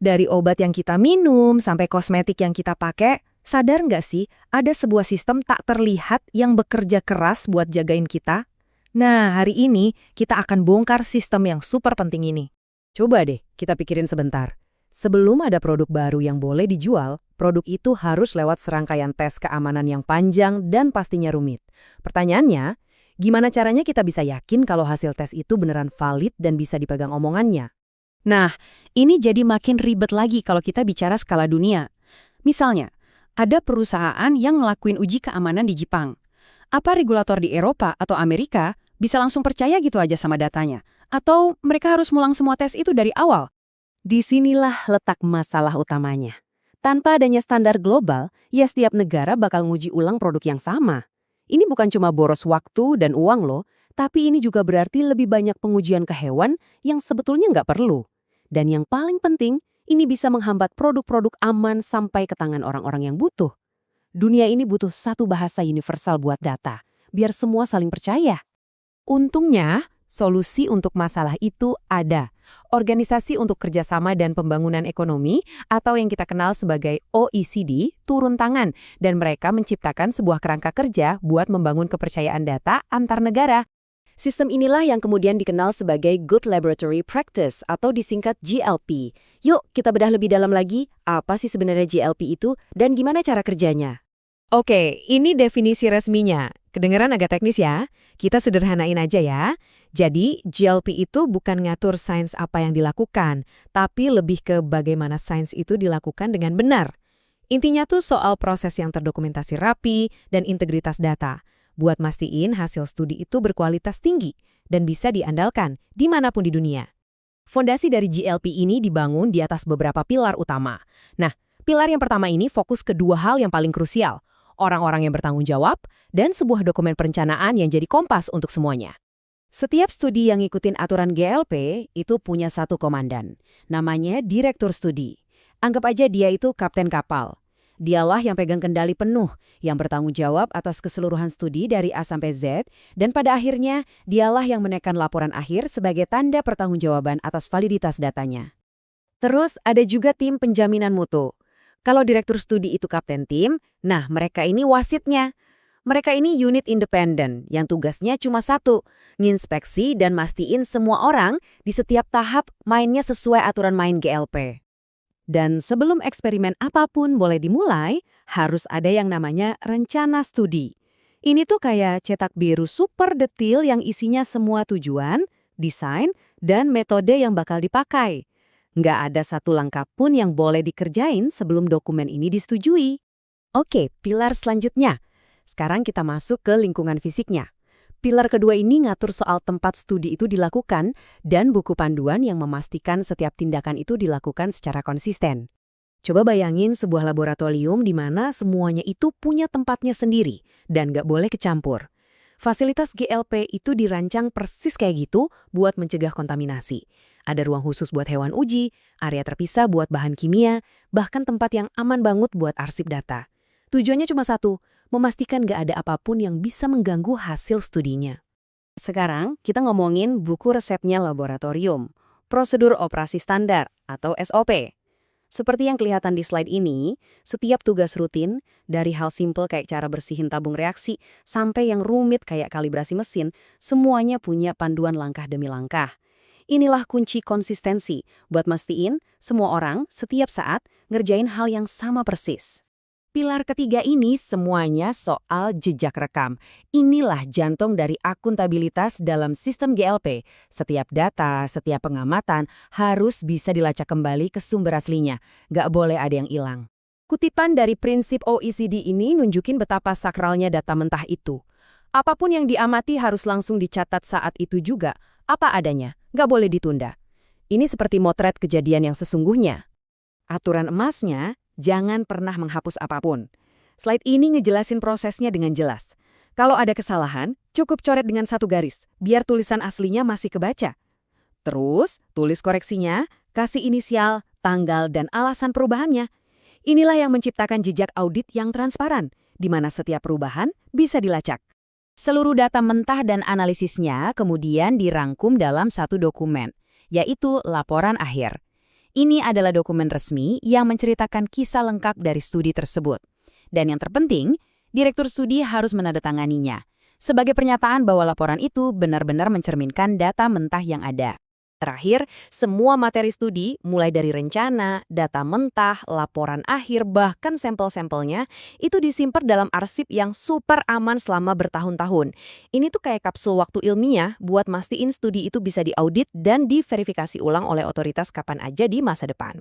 Dari obat yang kita minum sampai kosmetik yang kita pakai, sadar nggak sih ada sebuah sistem tak terlihat yang bekerja keras buat jagain kita? Nah, hari ini kita akan bongkar sistem yang super penting ini. Coba deh kita pikirin sebentar. Sebelum ada produk baru yang boleh dijual, produk itu harus lewat serangkaian tes keamanan yang panjang dan pastinya rumit. Pertanyaannya, gimana caranya kita bisa yakin kalau hasil tes itu beneran valid dan bisa dipegang omongannya? Nah, ini jadi makin ribet lagi kalau kita bicara skala dunia. Misalnya, ada perusahaan yang ngelakuin uji keamanan di Jepang. Apa regulator di Eropa atau Amerika bisa langsung percaya gitu aja sama datanya? Atau mereka harus mulang semua tes itu dari awal? Disinilah letak masalah utamanya. Tanpa adanya standar global, ya setiap negara bakal nguji ulang produk yang sama. Ini bukan cuma boros waktu dan uang loh, tapi ini juga berarti lebih banyak pengujian ke hewan yang sebetulnya nggak perlu. Dan yang paling penting, ini bisa menghambat produk-produk aman sampai ke tangan orang-orang yang butuh. Dunia ini butuh satu bahasa universal buat data, biar semua saling percaya. Untungnya, solusi untuk masalah itu ada. Organisasi untuk Kerjasama dan Pembangunan Ekonomi atau yang kita kenal sebagai OECD turun tangan dan mereka menciptakan sebuah kerangka kerja buat membangun kepercayaan data antar negara. Sistem inilah yang kemudian dikenal sebagai Good Laboratory Practice atau disingkat GLP. Yuk kita bedah lebih dalam lagi, apa sih sebenarnya GLP itu dan gimana cara kerjanya? Oke, ini definisi resminya. Kedengeran agak teknis ya? Kita sederhanain aja ya. Jadi, GLP itu bukan ngatur sains apa yang dilakukan, tapi lebih ke bagaimana sains itu dilakukan dengan benar. Intinya tuh soal proses yang terdokumentasi rapi dan integritas data, buat mastiin hasil studi itu berkualitas tinggi dan bisa diandalkan dimanapun di dunia. Fondasi dari GLP ini dibangun di atas beberapa pilar utama. Nah, pilar yang pertama ini fokus ke dua hal yang paling krusial, orang-orang yang bertanggung jawab, dan sebuah dokumen perencanaan yang jadi kompas untuk semuanya. Setiap studi yang ngikutin aturan GLP itu punya satu komandan, namanya Direktur Studi. Anggap aja dia itu kapten kapal. Dialah yang pegang kendali penuh, yang bertanggung jawab atas keseluruhan studi dari A sampai Z, dan pada akhirnya dialah yang menekan laporan akhir sebagai tanda pertanggungjawaban atas validitas datanya. Terus ada juga tim penjaminan mutu. Kalau direktur studi itu kapten tim, nah mereka ini wasitnya. Mereka ini unit independen yang tugasnya cuma satu, nginspeksi dan mastiin semua orang di setiap tahap mainnya sesuai aturan main GLP. Dan sebelum eksperimen apapun boleh dimulai, harus ada yang namanya rencana studi. Ini tuh kayak cetak biru super detil yang isinya semua tujuan, desain, dan metode yang bakal dipakai. Nggak ada satu langkah pun yang boleh dikerjain sebelum dokumen ini disetujui. Oke, pilar selanjutnya. Sekarang kita masuk ke lingkungan fisiknya. Pilar kedua ini ngatur soal tempat studi itu dilakukan dan buku panduan yang memastikan setiap tindakan itu dilakukan secara konsisten. Coba bayangin sebuah laboratorium di mana semuanya itu punya tempatnya sendiri dan nggak boleh kecampur. Fasilitas GLP itu dirancang persis kayak gitu buat mencegah kontaminasi. Ada ruang khusus buat hewan uji, area terpisah buat bahan kimia, bahkan tempat yang aman banget buat arsip data. Tujuannya cuma satu, memastikan nggak ada apapun yang bisa mengganggu hasil studinya. Sekarang kita ngomongin buku resepnya laboratorium, prosedur operasi standar atau SOP. Seperti yang kelihatan di slide ini, setiap tugas rutin, dari hal simple kayak cara bersihin tabung reaksi, sampai yang rumit kayak kalibrasi mesin, semuanya punya panduan langkah demi langkah. Inilah kunci konsistensi buat mastiin semua orang setiap saat ngerjain hal yang sama persis. Pilar ketiga ini semuanya soal jejak rekam. Inilah jantung dari akuntabilitas dalam sistem GLP. Setiap data, setiap pengamatan harus bisa dilacak kembali ke sumber aslinya. Nggak boleh ada yang hilang. Kutipan dari prinsip OECD ini nunjukin betapa sakralnya data mentah itu. Apapun yang diamati harus langsung dicatat saat itu juga. Apa adanya, nggak boleh ditunda. Ini seperti motret kejadian yang sesungguhnya. Aturan emasnya, jangan pernah menghapus apapun. Slide ini ngejelasin prosesnya dengan jelas. Kalau ada kesalahan, cukup coret dengan satu garis, biar tulisan aslinya masih kebaca. Terus, tulis koreksinya, kasih inisial, tanggal, dan alasan perubahannya. Inilah yang menciptakan jejak audit yang transparan, di mana setiap perubahan bisa dilacak. Seluruh data mentah dan analisisnya kemudian dirangkum dalam satu dokumen, yaitu laporan akhir. Ini adalah dokumen resmi yang menceritakan kisah lengkap dari studi tersebut. Dan yang terpenting, direktur studi harus menandatanganinya sebagai pernyataan bahwa laporan itu benar-benar mencerminkan data mentah yang ada. Terakhir, semua materi studi, mulai dari rencana, data mentah, laporan akhir, bahkan sampel-sampelnya, itu disimpan dalam arsip yang super aman selama bertahun-tahun. Ini tuh kayak kapsul waktu ilmiah buat mastiin studi itu bisa diaudit dan diverifikasi ulang oleh otoritas kapan aja di masa depan.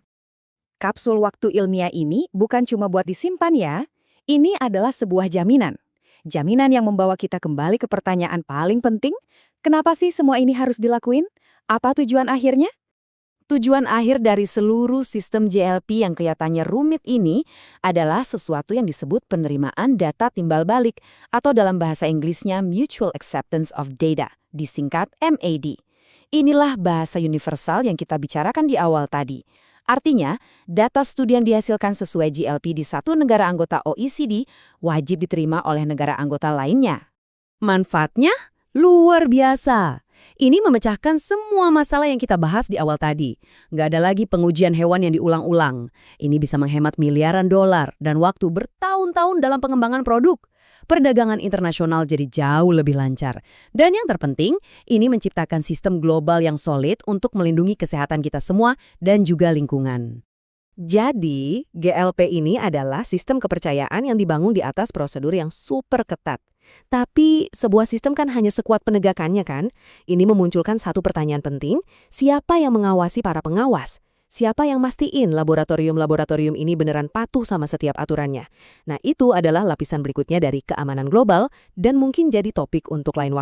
Kapsul waktu ilmiah ini bukan cuma buat disimpan ya. Ini adalah sebuah jaminan. Jaminan yang membawa kita kembali ke pertanyaan paling penting, kenapa sih semua ini harus dilakuin? Apa tujuan akhirnya? Tujuan akhir dari seluruh sistem JLP yang kelihatannya rumit ini adalah sesuatu yang disebut penerimaan data timbal balik atau dalam bahasa Inggrisnya Mutual Acceptance of Data, disingkat MAD. Inilah bahasa universal yang kita bicarakan di awal tadi. Artinya, data studi yang dihasilkan sesuai JLP di satu negara anggota OECD wajib diterima oleh negara anggota lainnya. Manfaatnya luar biasa. Ini memecahkan semua masalah yang kita bahas di awal tadi. Nggak ada lagi pengujian hewan yang diulang-ulang. Ini bisa menghemat miliaran dolar dan waktu bertahun-tahun dalam pengembangan produk. Perdagangan internasional jadi jauh lebih lancar. Dan yang terpenting, ini menciptakan sistem global yang solid untuk melindungi kesehatan kita semua dan juga lingkungan. Jadi, GLP ini adalah sistem kepercayaan yang dibangun di atas prosedur yang super ketat. Tapi, sebuah sistem kan hanya sekuat penegakannya kan? Ini memunculkan satu pertanyaan penting, siapa yang mengawasi para pengawas? Siapa yang mastiin laboratorium-laboratorium ini beneran patuh sama setiap aturannya? Nah, itu adalah lapisan berikutnya dari keamanan global dan mungkin jadi topik untuk lain waktu.